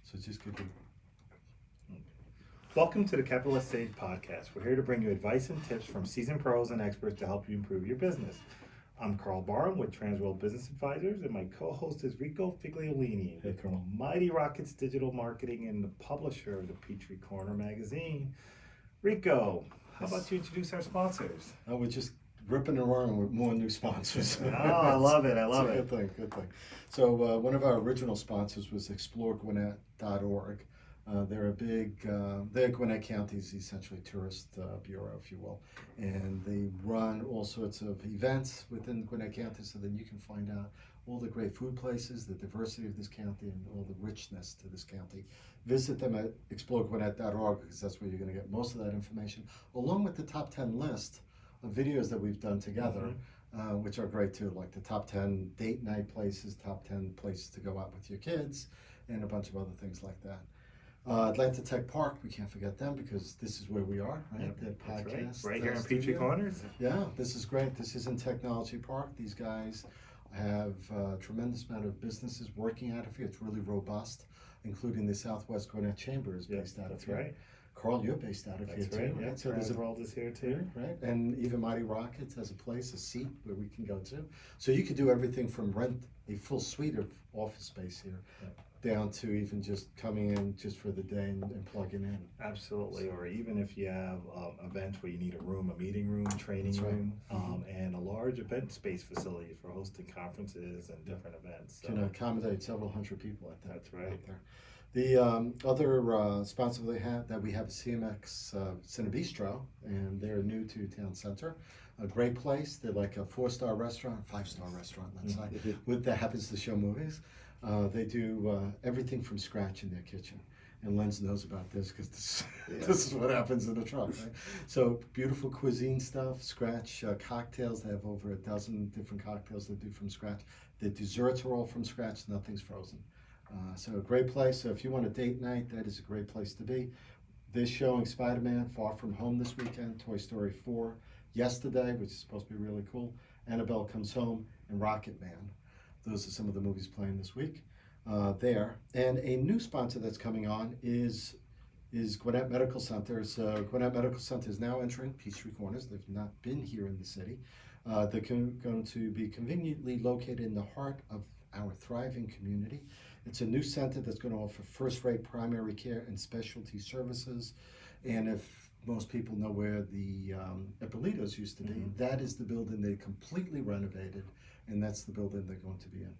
So just give it. Welcome to the Capital Estate Podcast. We're here to bring you advice and tips from seasoned pros and experts to help you improve your business. I'm Karl Barham with Transworld Business Advisors, and my co-host is Rico Figliolini from Mighty Rockets Digital Marketing and the publisher of the Peachtree Corner magazine. Rico, how about you introduce our sponsors? We're just ripping and roaring with more new sponsors. Oh, I love it. Good thing. So one of our original sponsors was exploregwinnett.org. They're a big, they're Gwinnett County's essentially tourist bureau, if you will. And they run all sorts of events within Gwinnett County so that you can find out all the great food places, the diversity of this county, and all the richness to this county. Visit them at exploregwinnett.org because that's where you're going to get most of that information, along with the top 10 list of videos that we've done together, which are great too, like the top 10 date night places, top 10 places to go out with your kids, and a bunch of other things like that. Atlanta Tech Park, we can't forget them because this is where we are, right? Yep, Their podcast. Right here in Peachtree Corners. Yeah, this is great. This is in Technology Park. These guys have a tremendous amount of businesses working out of here. It's really robust, including the Southwest Gwinnett Chamber is based out of here. Right. Karl, you're based out of here too, right? Yeah, So there's Transworld is here too. Right, and even Mighty Rockets has a place, a seat where we can go to. So you could do everything from rent a full suite of office space here, down to even just coming in just for the day and plugging in. Absolutely, or even if you have events where you need a room, a meeting room, training room, and a large event space facility for hosting conferences and different events. So. Can accommodate several hundred people at that. That's right. Out there. The other sponsor that we have is CMX Cinebistro, and they're new to Town Center. A great place. They're like a 4-star restaurant, 5-star restaurant, let's say, that happens to show movies. They do everything from scratch in their kitchen. And Lentz knows about this because this is what happens in a truck, right? So beautiful cuisine stuff, scratch cocktails. They have over a dozen different cocktails they do from scratch. The desserts are all from scratch, nothing's frozen. So a great place. So if you want a date night, that is a great place to be. They're showing Spider-Man Far From Home this weekend, Toy Story 4 yesterday, which is supposed to be really cool, Annabelle Comes Home, and Rocket Man. Those are some of the movies playing this week there. And a new sponsor that's coming on is Gwinnett Medical Center. So Gwinnett Medical Center is now entering Peachtree Corners. They've not been here in the city. They're going to be conveniently located in the heart of our thriving community. It's a new center that's going to offer first-rate primary care and specialty services. And if most people know where the Ippolito's used to be, that is the building they completely renovated, and that's the building they're going to be in.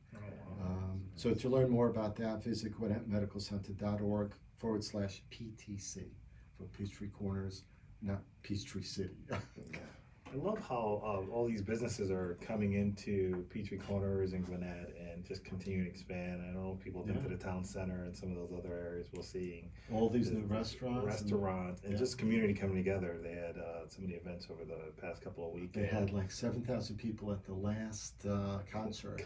So to learn more about that, visit gwinnettmedicalcenter.org/PTC for Peachtree Corners, not Peachtree City. I love how all these businesses are coming into Peachtree Corners and Gwinnett and just continuing to expand. I don't know if people have been to the town center and some of those other areas. We're seeing all these new restaurants and just community coming together. They had so many events over the past couple of weekends. They had like 7,000 people at the last concert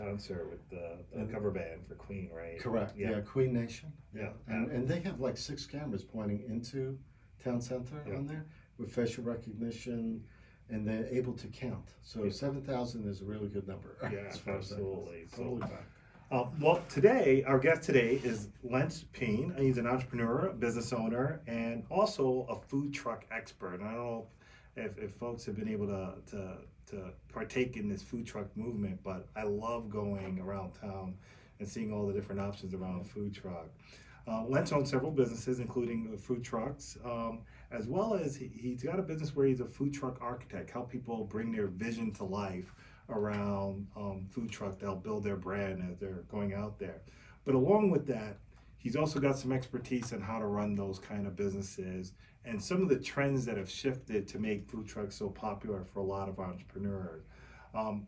with the cover band for Queen, right? Correct. Yeah, Queen Nation. Yeah, and they have like 6 cameras pointing into town center on there with facial recognition. And they're able to count. So 7,000 is a really good number. Yeah, absolutely. Totally fine. Well, today, our guest today is Lentz Pean. He's an entrepreneur, business owner, and also a food truck expert. And I don't know if folks have been able to partake in this food truck movement, but I love going around town and seeing all the different options around a food truck. Lentz owns several businesses, including food trucks, as well as he's got a business where he's a food truck architect, help people bring their vision to life around food truck to help build their brand as they're going out there. But along with that, he's also got some expertise on how to run those kind of businesses and some of the trends that have shifted to make food trucks so popular for a lot of entrepreneurs. And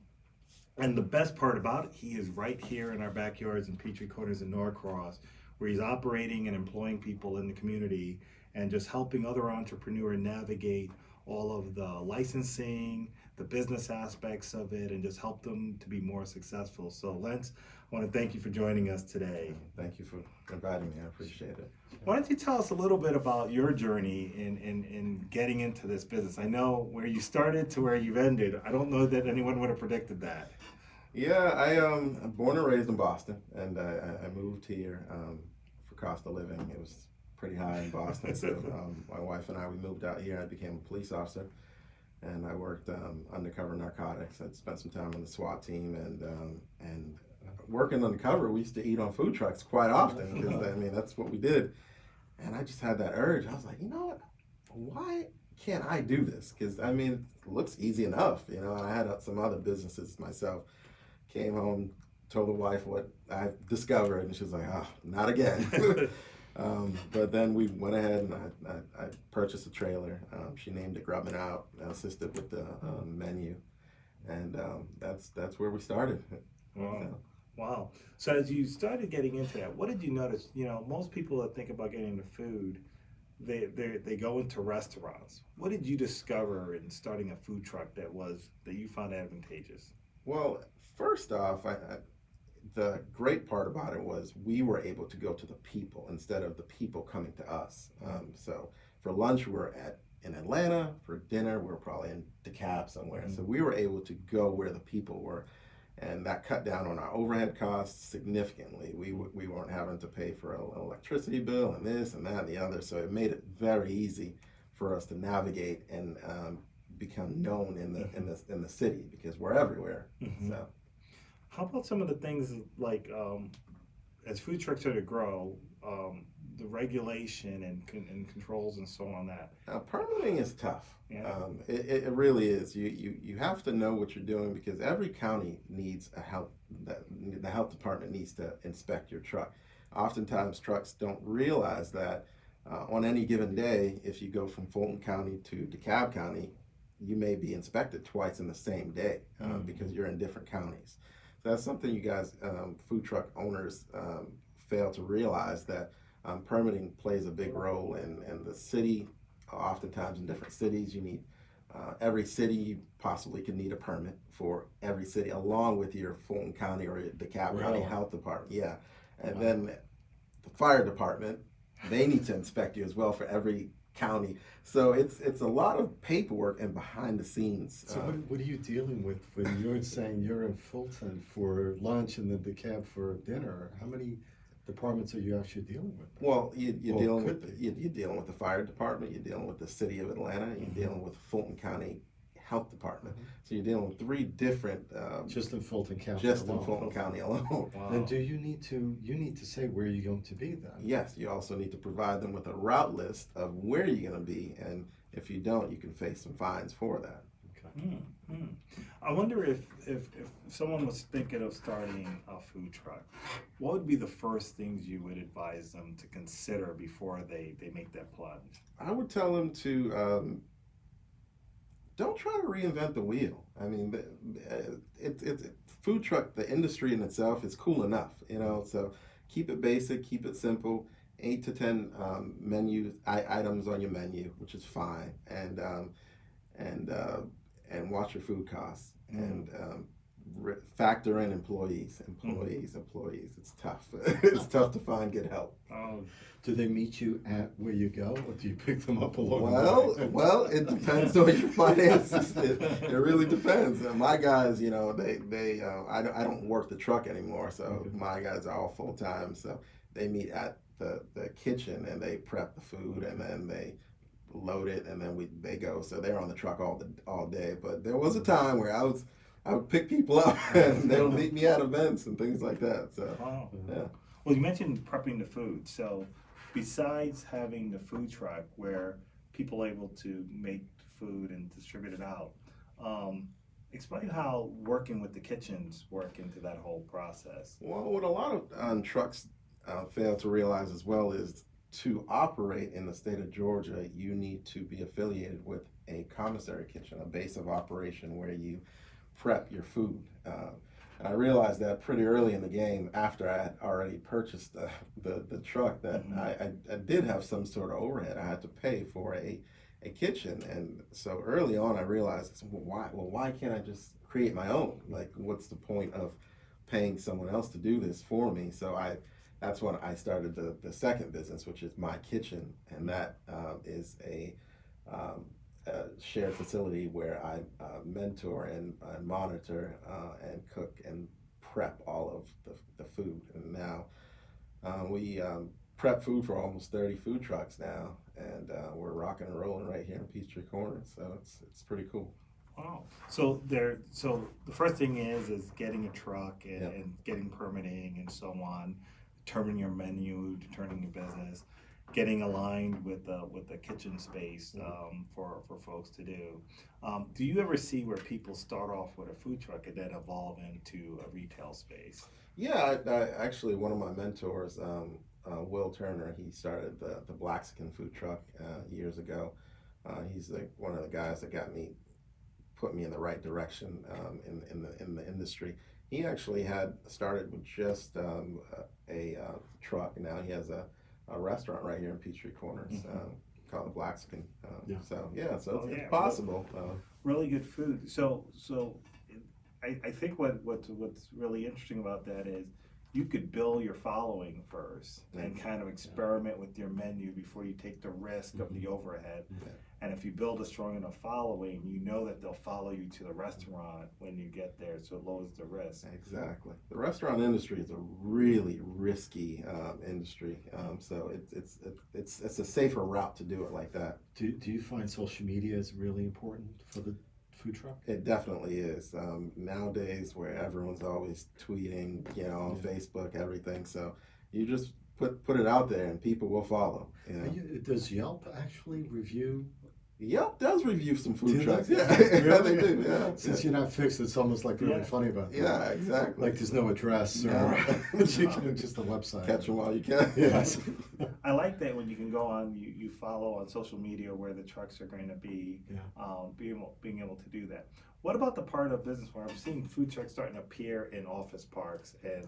the best part about it, he is right here in our backyards in Peachtree Corners in Norcross, where he's operating and employing people in the community and just helping other entrepreneurs navigate all of the licensing, the business aspects of it, and just help them to be more successful. So Lentz, I want to thank you for joining us today. Thank you for inviting me. I appreciate it. Why don't you tell us a little bit about your journey in getting into this business? I know where you started to where you've ended. I don't know that anyone would have predicted that. Yeah, I'm born and raised in Boston, and I moved here for cost of living. It was pretty high in Boston. So my wife and I, we moved out here. I became a police officer, and I worked undercover narcotics. I spent some time on the SWAT team, and working undercover, we used to eat on food trucks quite often because I mean that's what we did. And I just had that urge. I was like, you know what? Why can't I do this? Because I mean, it looks easy enough, you know. And I had some other businesses myself. Came home, told the wife what I discovered, and she was like, "Oh, not again." But then we went ahead and I purchased a trailer. She named it Grubbin Out. I assisted with the menu, and that's where we started. Wow. So, Wow. So as you started getting into that, what did you notice? You know, most people that think about getting into food, they go into restaurants. What did you discover in starting a food truck that you found advantageous? well, first off, the great part about it was we were able to go to the people instead of the people coming to us. So for lunch, we were in Atlanta. For dinner, we were probably in DeKalb somewhere. So we were able to go where the people were. And that cut down on our overhead costs significantly. We weren't having to pay for an electricity bill and this and that and the other. So it made it very easy for us to navigate and become known in the city because we're everywhere. So How about some of the things like as food trucks start to grow, the regulation and controls and so on that? permitting is tough. Yeah. It really is. You have to know what you're doing because every county needs the health department needs to inspect your truck. Oftentimes trucks don't realize that on any given day, if you go from Fulton County to DeKalb County, you may be inspected twice in the same day because you're in different counties. So that's something you guys, food truck owners, fail to realize that permitting plays a big role in the city. Oftentimes in different cities, you need every city possibly can need a permit for every city, along with your Fulton County or DeKalb County Health Department. Yeah, and then the fire department, they need to inspect you as well for every county. So it's a lot of paperwork and behind the scenes. So what are you dealing with when you're saying you're in Fulton for lunch and then DeKalb for dinner? How many departments are you actually dealing with? Well, you're dealing with the fire department, you're dealing with the city of Atlanta, you're dealing with Fulton County Health Department. So you're dealing with three different. Just in Fulton County. Just alone. in Fulton County alone. Wow. Then do you need to say where you're going to be then? Yes, you also need to provide them with a route list of where you're going to be, and if you don't, you can face some fines for that. Okay. I wonder if someone was thinking of starting a food truck, what would be the first things you would advise them to consider before they make that plunge? I would tell them to don't try to reinvent the wheel. I mean, it's food truck. The industry in itself is cool enough, you know. So keep it basic, keep it simple. 8 to 10 items on your menu, which is fine, and watch your food costs and factor in employees. It's tough. It's tough to find good help. Do they meet you at where you go, or do you pick them up along the way? Well, it depends on your finances. It really depends. My guys, you know, I don't work the truck anymore, so my guys are all full time. So they meet at the kitchen and they prep the food and then they load it and then they go. So they're on the truck all day. But there was a time where I would pick people up and they would meet me at events and things like that. So yeah. Well, you mentioned prepping the food. So besides having the food truck where people are able to make food and distribute it out, explain how working with the kitchens work into that whole process. Well, what a lot of trucks fail to realize as well is to operate in the state of Georgia, you need to be affiliated with a commissary kitchen, a base of operation where you prep your food. And I realized that pretty early in the game after I had already purchased the truck that I did have some sort of overhead. I had to pay for a kitchen. And so early on I realized, why can't I just create my own? Like, what's the point of paying someone else to do this for me? So that's when I started the second business, which is my kitchen. And that is a shared facility where I mentor and monitor and cook and prep all of the food. And now we prep food for almost 30 food trucks now, and we're rocking and rolling right here in Peachtree Corner. So it's pretty cool. Wow. So the first thing is getting a truck and getting permitting and so on, determining your menu, determining your business, getting aligned with the kitchen space for folks to do. Do you ever see where people start off with a food truck and then evolve into a retail space? Yeah, I actually, one of my mentors, Will Turner, he started the Blaxican food truck years ago. He's like one of the guys that put me in the right direction in the industry. He actually had started with just a truck, and now he has a restaurant right here in Peachtree Corners called the Blaxican. So it's possible. Really good food. So I think what's really interesting about that is you could build your following first and kind of experiment with your menu before you take the risk of the overhead. And if you build a strong enough following, you know that they'll follow you to the restaurant when you get there, so it lowers the risk. Exactly. The restaurant industry is a really risky industry, so it's a safer route to do it like that. Do you find social media is really important for the food truck? It definitely is. Nowadays, where everyone's always tweeting, on Facebook, everything. So you just put it out there, and people will follow. Does Yelp actually review? Yelp does review some food trucks. They? Yeah, Really? they do. Yeah. Since you're not fixed, it's almost like really funny about that. Yeah, exactly. Like there's no address or you can just a website. Catch them while you can. Yes. I like that when you can go on, you follow on social media where the trucks are going to be, being able to do that. What about the part of business where I'm seeing food trucks starting to appear in office parks and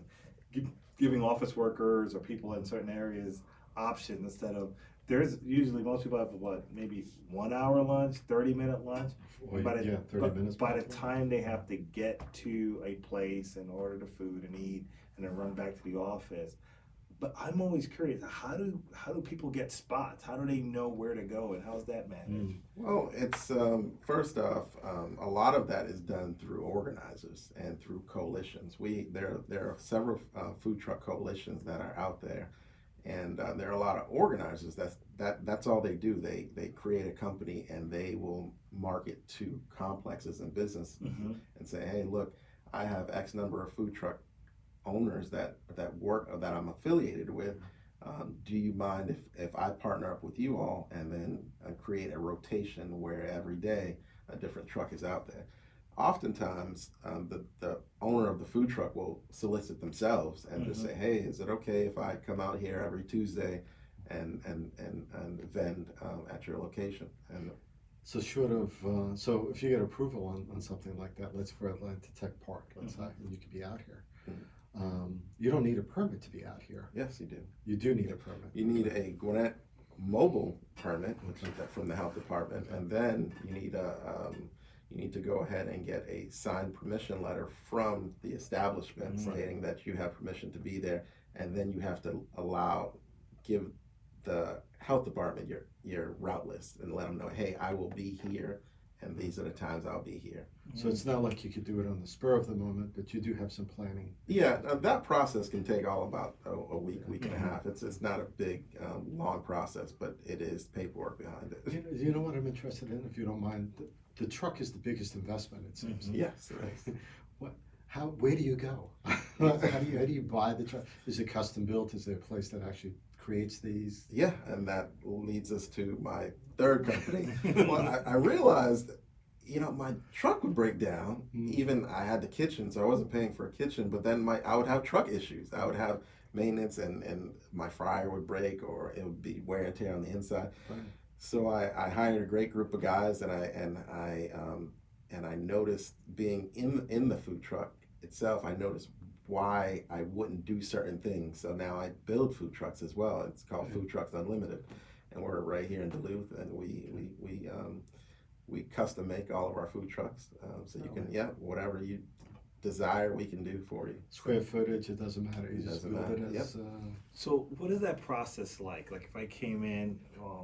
giving office workers or people in certain areas options instead of, there's usually most people have maybe 1 hour lunch, 30-minute lunch. 30 minutes. By the time they have to get to a place and order the food and eat and then run back to the office. But I'm always curious, how do people get spots? How do they know where to go, and how's that managed? Well, it's first off, a lot of that is done through organizers and through coalitions. There are several food truck coalitions that are out there. And there are a lot of organizers. That's all they do. They create a company and they will market to complexes and business and say, hey, look, I have X number of food truck owners that work or that I'm affiliated with. Do you mind if I partner up with you all and then create a rotation where every day a different truck is out there? Oftentimes, the owner of the food truck will solicit themselves and just say, hey, is it okay if I come out here every Tuesday and vend at your location? And so so if you get approval on something like that, let's for Atlanta Tech Park, let's say, and you could be out here. You don't need a permit to be out here. Yes, you do. You do need a permit. You need a Gwinnett mobile permit, which is from the health department, and then you need to go ahead and get a signed permission letter from the establishment stating that you have permission to be there, and then you have to give the health department your route list and let them know, hey, I will be here, and these are the times I'll be here. So it's not like you could do it on the spur of the moment, but you do have some planning. Yeah, that process can take all about a week and a half. It's not a big, long process, but it is paperwork behind it. You know what I'm interested in, if you don't mind? The truck is the biggest investment, it seems. Yes, it is. Where do you go? how do you buy the truck? Is it custom built? Is there a place that actually creates these? Yeah, and that leads us to my third company. Well, I realized, my truck would break down. Even I had the kitchen, so I wasn't paying for a kitchen, but then I would have truck issues. I would have maintenance and my fryer would break, or it would be wear and tear on the inside. Right. So I hired a great group of guys, and I noticed, being in the food truck itself, I noticed why I wouldn't do certain things. So now I build food trucks as well. It's called Food Trucks Unlimited, and we're right here in Duluth, and we custom make all of our food trucks. So you can whatever you desire, we can do for you. Square footage, it doesn't matter. You just build it as. So what is that process like? Like if I came in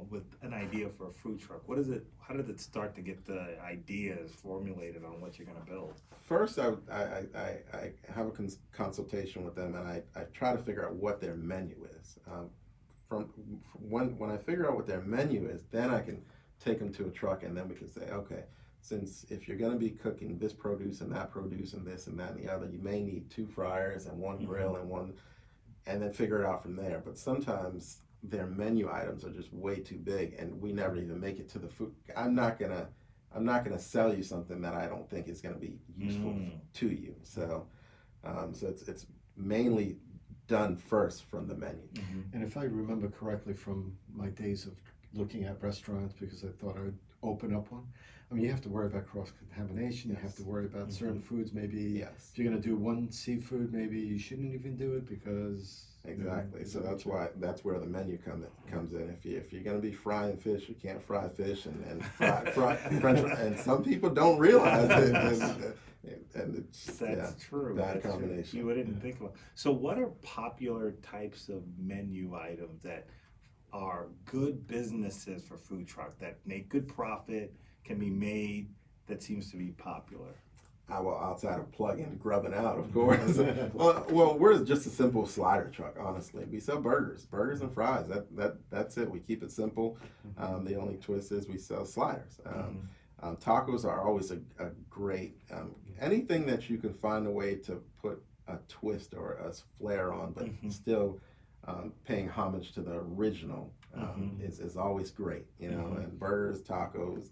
with an idea for a food truck, how did it start to get the ideas formulated on what you're going to build? First, I have a consultation with them, and I try to figure out what their menu is. from when I figure out what their menu is, then I can take them to a truck, and then we can say, okay, since if you're going to be cooking this produce and that produce and this and that and the other, you may need 2 fryers and 1 grill and one, and then figure it out from there. But sometimes their menu items are just way too big, and we never even make it to the food. I'm not gonna sell you something that I don't think is gonna be useful to you. So, so it's mainly done first from the menu. And if I remember correctly from my days of looking at restaurants, because I thought I would open up one, I mean, you have to worry about cross-contamination, you have to worry about certain foods, maybe if you're gonna do one seafood, maybe you shouldn't even do it because... Exactly. So that's where the menu comes in. If you're gonna be frying fish, you can't fry fish and fry French fries. And some people don't realize it. And it's, That's true. Bad combination. True. You wouldn't think about. So what are popular types of menu items that are good businesses for food truck that make good profit, can be made, that seems to be popular? Well, outside of plugging Grubbin Out, of course. well, we're just a simple slider truck, honestly. We sell burgers and fries. That's it. We keep it simple. The only twist is we sell sliders. Tacos are always a great, anything that you can find a way to put a twist or a flair on, but still paying homage to the original is always great, you know. And burgers, tacos,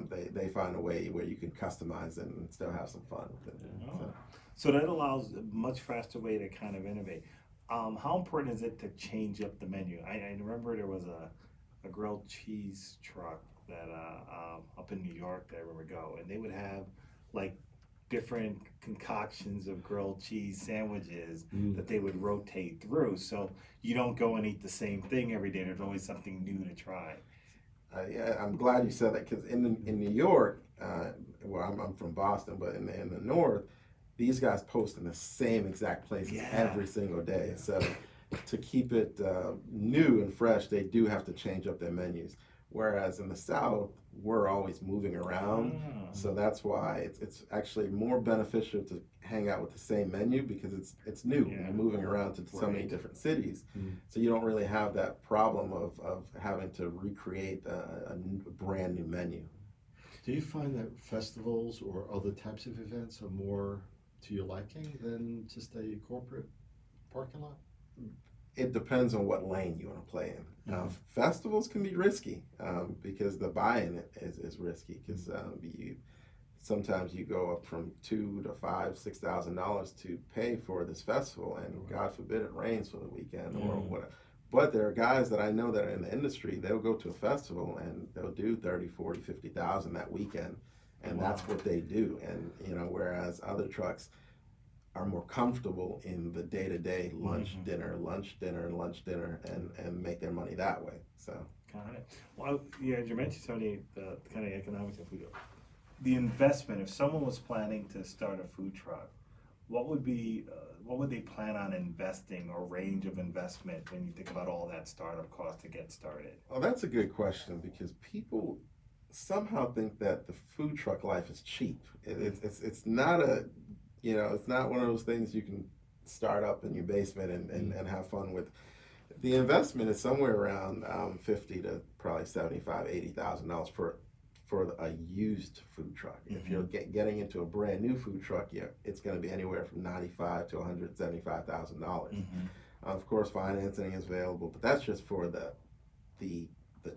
they find a way where you can customize it and still have some fun with it. So that allows a much faster way to kind of innovate. How important is it to change up the menu? I remember there was a grilled cheese truck that up in New York that I remember go, and they would have like different concoctions of grilled cheese sandwiches that they would rotate through, so you don't go and eat the same thing every day. There's always something new to try. Yeah, I'm glad you said that, because in New York, well, I'm from Boston, but in the north, these guys post in the same exact places every single day. So to keep it new and fresh, they do have to change up their menus. Whereas in the South, we're always moving around. So that's why it's actually more beneficial to hang out with the same menu, because it's new. You're moving around to so many different cities. So you don't really have that problem of having to recreate a brand new menu. Do you find that festivals or other types of events are more to your liking than just a corporate parking lot? It depends on what lane you want to play in. Festivals can be risky because the buy-in is risky, because sometimes you go up from $2,000 to $5,000, $6,000 to pay for this festival, and God forbid it rains for the weekend or whatever. But there are guys that I know that are in the industry, they'll go to a festival and they'll do 30, 40, 50,000 that weekend, and that's what they do. And you know, whereas other trucks are more comfortable in the day-to-day lunch, dinner, and make their money that way. So. Got it. Well, yeah, you mentioned some of the kind of economics of food. The investment, if someone was planning to start a food truck, what would they plan on investing, or range of investment, when you think about all that startup cost to get started? Well, that's a good question, because people somehow think that the food truck life is cheap. It's not a, you know, it's not one of those things you can start up in your basement and have fun with. The investment is somewhere around $50,000 to probably $75,000, $80,000 for a used food truck. If you're getting into a brand new food truck, it's going to be anywhere from $95,000 to $175,000. Of course, financing is available, but that's just for the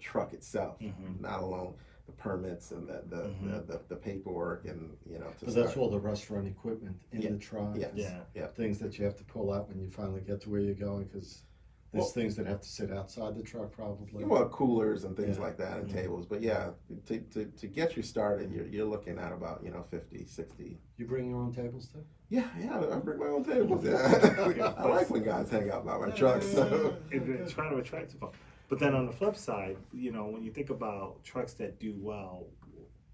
truck itself, not alone the permits and the paperwork, and you know. But that's all the restaurant equipment in the truck. Yeah. Things that you have to pull out when you finally get to where you're going, because there's things that have to sit outside the truck probably. Well, coolers and things like that, and tables. But yeah, to get you started, you're looking at about, you know, 50, 60. You bring your own tables too? Yeah, I bring my own tables. Yeah. I like when guys hang out by my truck. So. It's trying to attract them. But then on the flip side, you know, when you think about trucks that do well,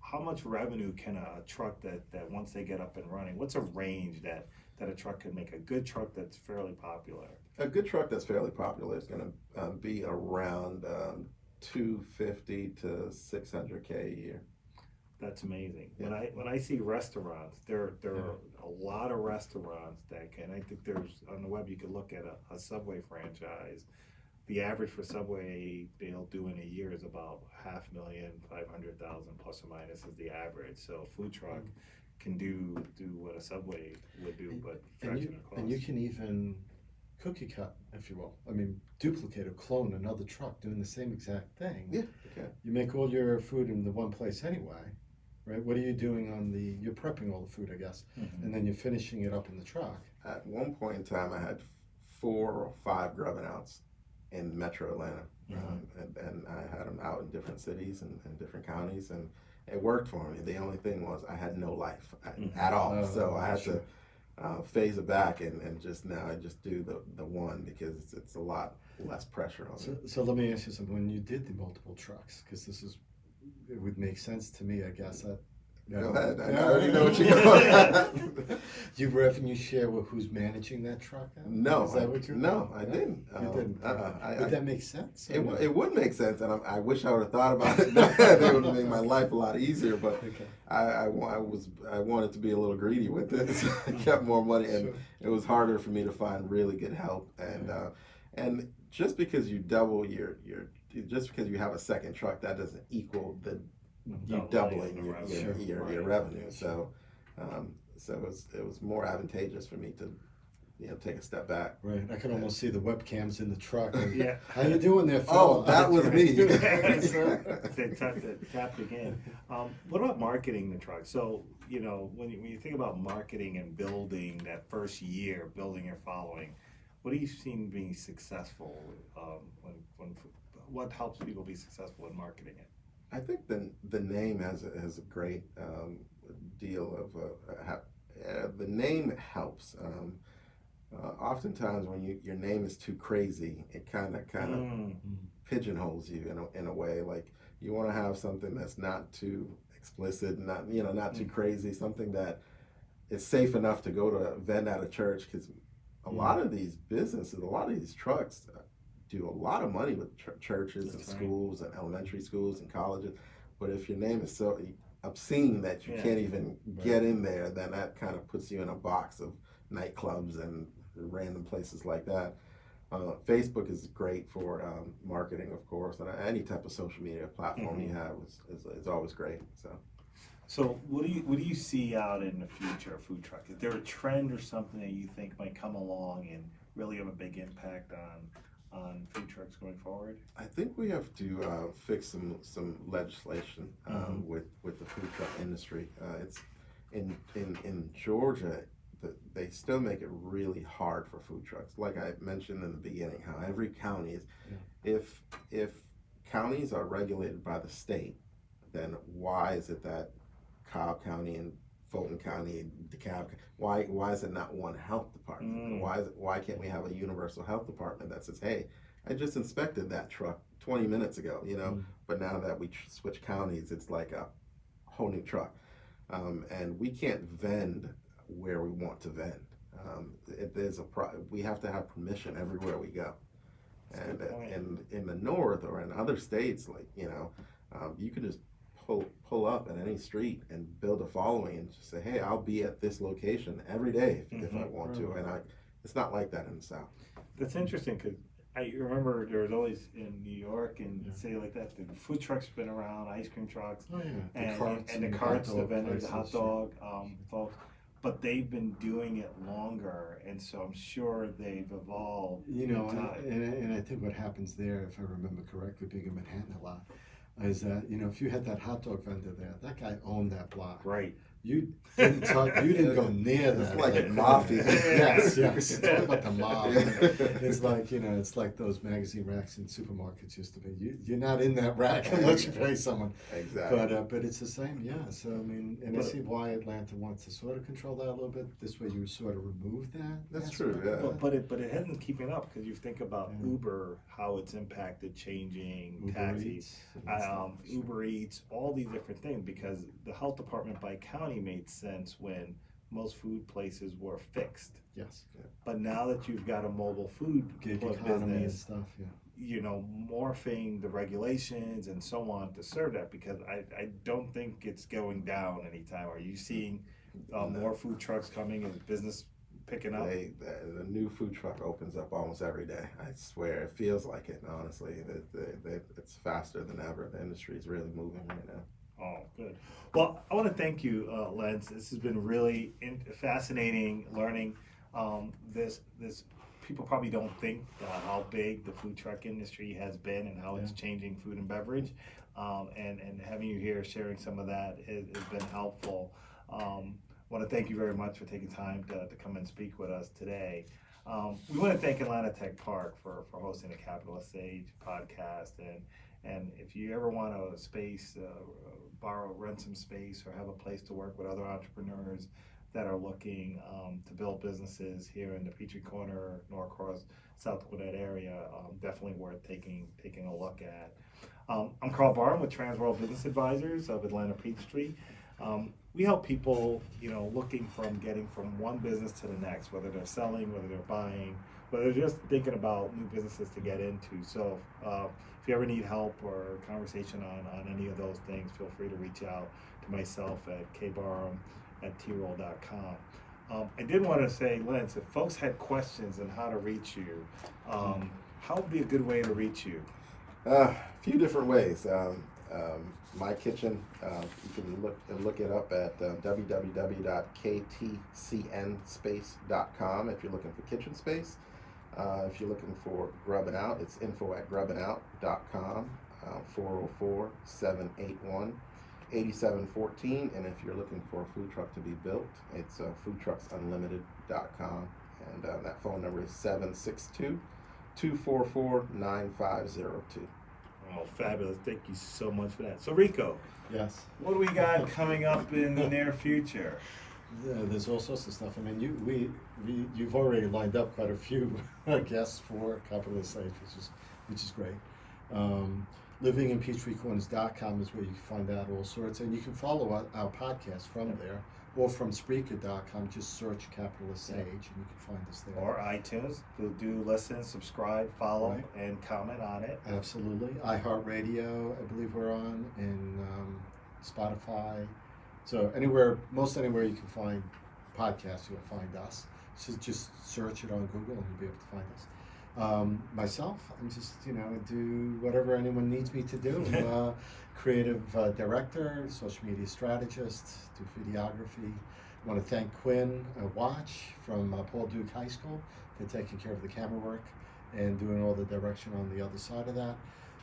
how much revenue can a truck that once they get up and running, what's a range that a truck can make? A good truck that's fairly popular? A good truck that's fairly popular is going to be around $250,000 to $600,000 a year. That's amazing. Yeah. When I see restaurants, there are a lot of restaurants that can. I think there's on the web you can look at a Subway franchise. the average for Subway they'll do in a year is about 500,000, 500,000 plus or minus is the average. So a food truck can do what a Subway would do, but fraction of cost. And you can even cookie cut, if you will. I mean, duplicate or clone another truck doing the same exact thing. Yeah, okay. You make all your food in the one place anyway, right? What are you doing you're prepping all the food, I guess, and then you're finishing it up in the truck. At one point in time, I had 4 or 5 Grubbin Outs in Metro Atlanta, and I had them out in different cities and different counties, and it worked for me. The only thing was I had no life at all, so I had to phase it back and just now I just do the one because it's a lot less pressure on me. So let me ask you something. When you did the multiple trucks, because it would make sense to me, I guess. Go ahead. I already know what you're going. You revenue share with who's managing that truck now? No, Is that what you're I didn't. You didn't. Would that make sense? It would make sense, and I wish I would have thought about it. That would have made my life a lot easier. But Okay. I wanted to be a little greedy with it, so I kept more money, and it was harder for me to find really good help. And just because you double just because you have a second truck, that doesn't equal you doubling your revenue. So it was more advantageous for me to take a step back. Right, I can almost see the webcams in the truck. And, Yeah. How you doing there, Phil? Oh, that was me. Tap again. What about marketing the truck? So when you think about marketing and building that first year, building your following, what do you see being successful? What helps people be successful in marketing it? I think the name has a great deal of the name helps. Oftentimes when your name is too crazy, it kind of pigeonholes you in a way. Like you want to have something that's not too explicit, not too crazy, something that is safe enough to go to vend at a church, because a lot of these businesses, a lot of these trucks do a lot of money with churches and schools and elementary schools and colleges. But if your name is so obscene that you can't even get in there, then that kind of puts you in a box of nightclubs and random places like that. Facebook is great for marketing, of course, and any type of social media platform you have is always great. So what do you see out in the future of food truck? Is there a trend or something that you think might come along and really have a big impact on food trucks going forward? I think we have to fix some legislation with the food truck industry. It's in Georgia, they still make it really hard for food trucks. Like I mentioned in the beginning, how every county is. If counties are regulated by the state, then why is it that Cobb County and Fulton County, DeKalb, why is it not one health department? Why can't we have a universal health department that says, hey, I just inspected that truck 20 minutes ago, but now that we switch counties, it's like a whole new truck. And we can't vend where we want to vend. We have to have permission everywhere we go. And in the north or in other states, like, you can just pull up at any street and build a following and just say, hey, I'll be at this location every day if I want to. And it's not like that in the South. That's interesting, because I remember there was always in New York and city like that, the food trucks been around, ice cream trucks, and the carts, the vendors, the hot dog folks. But they've been doing it longer, and so I'm sure they've evolved. And I think what happens there, if I remember correctly, being in Manhattan a lot, is that if you had that hot dog vendor there, that guy owned that block. Right. You didn't go near that. It's like a mafia. Yes. Talk about the mob. It's like those magazine racks in supermarkets used to be. You're not in that rack unless you pay someone. Exactly. But it's the same, yeah. So I mean, and I see why Atlanta wants to sort of control that a little bit. This way, you sort of remove that. That's true. Yeah. But it hasn't keeping up, because you think about Uber, how it's impacted changing Uber taxis, Eats, Uber Eats, all these different things, because the health department by county made sense when most food places were fixed. Yes. But now that you've got a mobile food Gig economy and business, stuff. Yeah. morphing the regulations and so on to serve that, because I don't think it's going down anytime. Are you seeing more food trucks coming as business picking up. The new food truck opens up almost every day. I swear, it feels like it. Honestly, it's faster than ever. The industry is really moving right now. Oh, good. Well, I want to thank you, Lentz. This has been really fascinating learning. This people probably don't think how big the food truck industry has been and how it's changing food and beverage. And having you here sharing some of that has been helpful. I want to thank you very much for taking time to come and speak with us today. We want to thank Atlanta Tech Park for hosting the Capitalist Age podcast. And if you ever want a space, rent some space, or have a place to work with other entrepreneurs that are looking to build businesses here in the Peachtree Corner, Norcross, South Gwinnett area, definitely worth taking a look at. I'm Karl Barham with Transworld Business Advisors of Atlanta Peachtree. We help people, looking getting from one business to the next, whether they're selling, whether they're buying, whether they're just thinking about new businesses to get into. So if you ever need help or conversation on any of those things, feel free to reach out to myself at kbarham@troll.com. I did want to say, Lentz, if folks had questions on how to reach you, how would be a good way to reach you? A few different ways. My Kitchen, you can look it up at www.ktcnspace.com if you're looking for kitchen space. If you're looking for Grubbin Out, it's info@grubbinout.com, 404-781-8714. And if you're looking for a food truck to be built, it's foodtrucksunlimited.com. And that phone number is 762-244-9502. Oh, fabulous. Thank you so much for that. So, Rico, Yes. what do we got coming up in the near future? There's all sorts of stuff. I mean, you've already lined up quite a few guests for Capitalist Age, which is great. Livinginpeachtreecorners.com is where you can find out all sorts, and you can follow our podcast from there, or from Spreaker.com. Just search Capitalist Age, and you can find us there. Or iTunes. Do listen, subscribe, follow, Right. and comment on it. Absolutely. iHeartRadio, I believe we're on, and Spotify. So most anywhere you can find podcasts, you'll find us. So just search it on Google and you'll be able to find us. Myself, I'm just, do whatever anyone needs me to do. Creative director, social media strategist, do videography. I want to thank Quinn Watch from Paul Duke High School for taking care of the camera work and doing all the direction on the other side of that.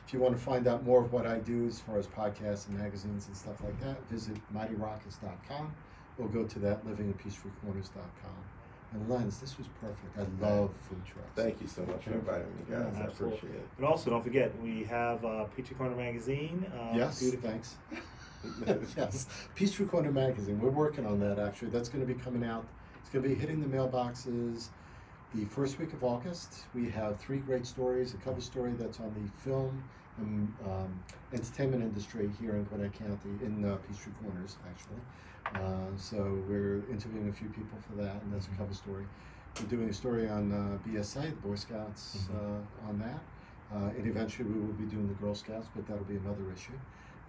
If you want to find out more of what I do as far as podcasts and magazines and stuff like that, visit mightyrockets.com or go to that livinginpeachtreecorners.com. And Lentz, this was perfect. I love food trucks. Thank you so much for inviting me, guys. I appreciate it. And also, don't forget, we have Peachtree Corner Magazine. Yes, thanks. Yes, Peachtree Corner Magazine. We're working on that, actually. That's going to be coming out. It's going to be hitting the mailboxes the first week of August. We have 3 great stories. A cover story that's on the film and entertainment industry here in Gwinnett County, in Peachtree Corners, actually. So we're interviewing a few people for that, and that's a cover story. We're doing a story on BSA, the Boy Scouts, on that. And eventually we will be doing the Girl Scouts, but that'll be another issue.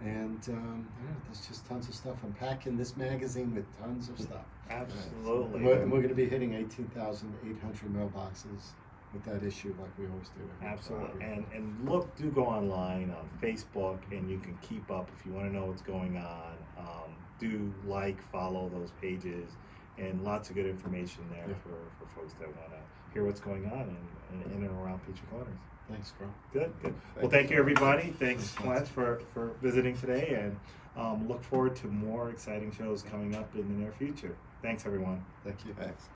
And there's just tons of stuff. I'm packing this magazine with tons of stuff. Absolutely. And we're going to be hitting 18,800 mailboxes with that issue, like we always do. Absolutely. And do go online on Facebook, and you can keep up if you want to know what's going on. Do follow those pages, and lots of good information there for folks that want to hear what's going on in and around Peachtree Corners. Thanks, Karl. Good. Well, thank you, everybody. Thanks, Lentz, for visiting today, and look forward to more exciting shows coming up in the near future. Thanks, everyone. Thank you. Thanks.